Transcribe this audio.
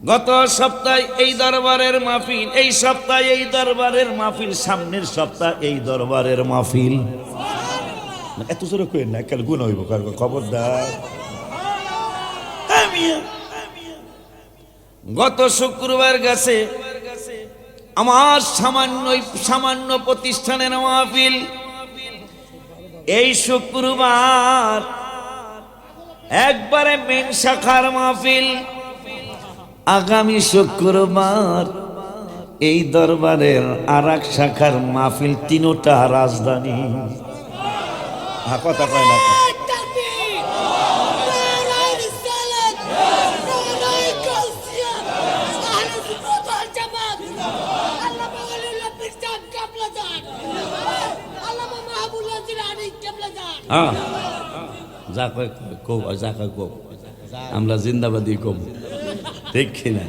গত সপ্তাহে এই দরবারের মাহফিল, এই সপ্তাহে এই দরবারের মাহফিল, সামনের সপ্তাহ এই দরবারের মাহফিল। এত জোরে কই না, কাল গুণ হইব, খবরদার। গত শুক্রবার গেছে আমার সামান্য প্রতিষ্ঠানের মাহফিল। এই শুক্রবার একবারে মেন শাখার মাহফিল। আগামী শুক্রবার এই দরবারের আর এক শাখার মাহফিল, তিনোটা রাজধানী। কথা কয় না, যা কয় কো, যা কয় কো, আমরা জিন্দাবাদী কব, ঠিক কিনা?